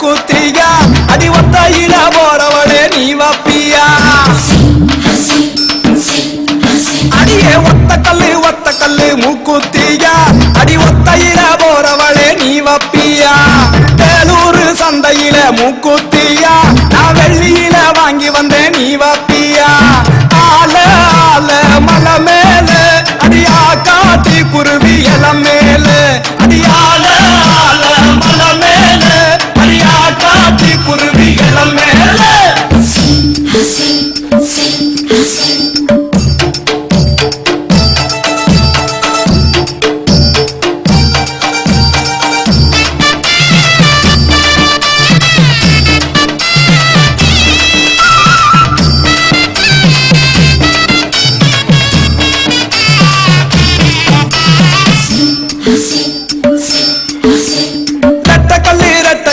மூக்குத்தியா அடி ஒத்தையில போறவளே நீ வப்பியா அடியே ஒத்த கல்லு மூக்குத்தியா அடி ஒத்தையில போறவளே நீ வப்பியா வேலூர் சந்தையில மூக்குத்தியா நான் வெள்ளியில வாங்கி வந்தேன் நீ வப்பியா ஆல ஆல மலை மேல அடியா காட்டி குருவி இளம் மேல அடியால ஆல மலை மேல அடியா காட்டி குருவி இளம் மேல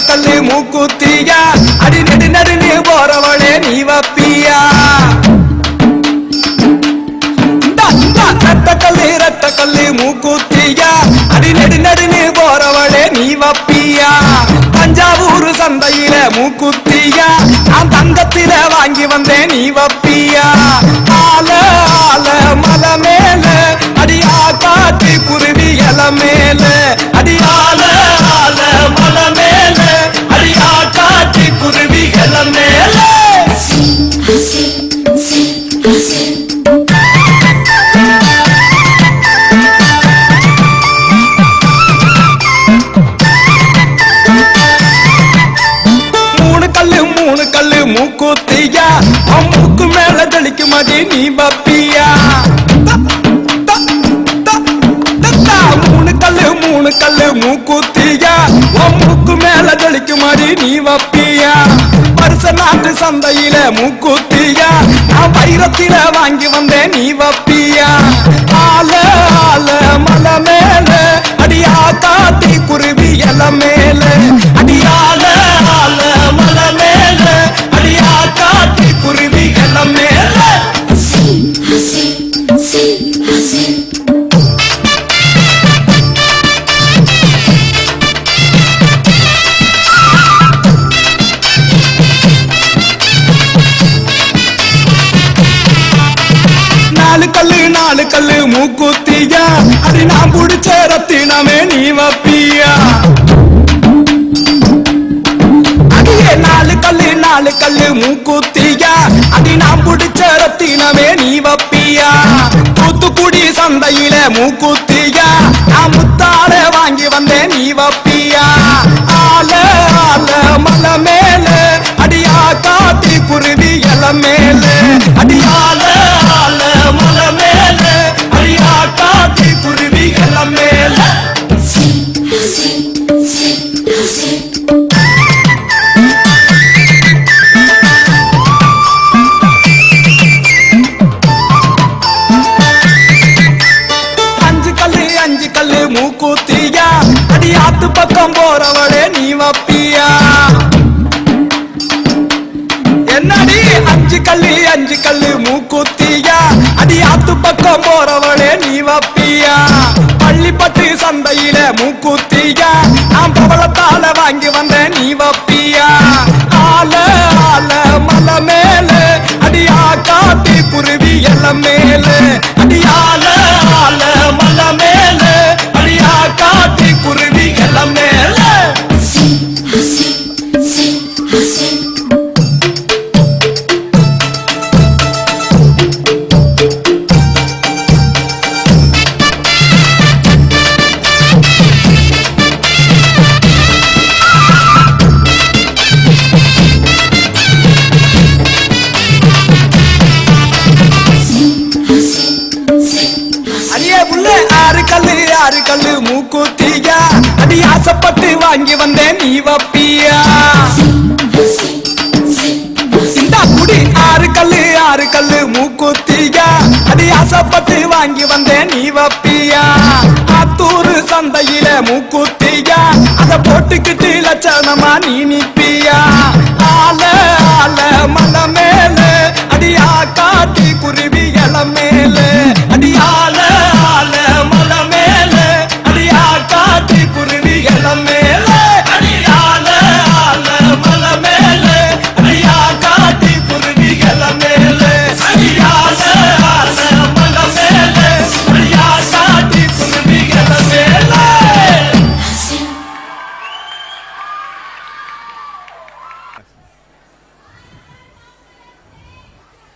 கல்லு மூக்குத்தியா அடி நெடு நடுன்னு போறவளே நீ வப்பியா ரத்த கல்லு மூக்குத்தியா அடி நெடு நடுன்னு போறவளே நீ வப்பியா தஞ்சாவூர் சந்தையில மூக்குத்தியா நான் தங்கத்தில வாங்கி வந்தேன் நீ வப்பியா ஆல ஆல மலை மேல அடியா காட்டி குருவி இல மேல அடியால ஆல மலை மேல அடியா காட்டி குருவி இல மேல மூணு கல்லு மூக்குத்தியா மூக்கு மேல தெளிக்கு மடி நீ வப்பியா மூணு கல்லு மூக்குத்தியா மூக்கு மேல தெளிக்கு மடி நீ வப்பியா வருஷ நாட்டு சந்தையில மூக்குத்தியா நான் வைரத்தில வாங்கி வந்தேன் நீ வப்பியா ஆல ஆல மலை மேல அடியா காட்டி குருவி இல மேல அடியால ஆல மலை மேல அடியா காட்டி குருவி இல மேல நாலு கல்லு மூக்குத்தியா அது நான் புடிச்ச ரத்தினமே நீ வப்பியா அடியே நாலு கல்லு மூக்குத்தியா அது நான் புடிச்ச ரத்தினமே நீ வப்பியா தூத்துக்குடி சந்தையில மூக்குத்தியா நான் முத்தாட வாங்கி வந்தேன் நீ வப்பியா ஆல ஆல மலை மேல அடியா காட்டி குருவி இல மேல அடியால ஆல மலை மேல அடியா காட்டி குருவி இல மேல அஞ்சு கல்லு மூக்குத்தியா அடி ஆத்து பக்கம் போறவளே நீ வப்பியா என்னடி அஞ்சு கல்லு மூக்குத்தியா அடி ஆத்து பக்கம் போறவளே நீ வப்பியா பள்ளிப்பட்டு சந்தையில மூக்குத்தியா நான் பவளத்தால வாங்கி வந்தேன் நீ வப்பியா ஆல ஆல மலை மேல அடியா காட்டி குருவி இல மேல அடியால ஆல மலை மேல அடியா காட்டி குருவி இல மேல ஆறு கல்லு மூக்குத்தியா அடி ஆசைப்பட்டு வாங்கி வந்தேன் நீ வப்பியா இந்த குடி ஆறு கல்லு மூக்குத்தியா அடி ஆசைப்பட்டு வாங்கி வந்தேன் நீ வப்பியா ஆத்தூர் சந்தையில மூக்குத்தியா அத போட்டுக்கிட்டு லட்சணமா நீ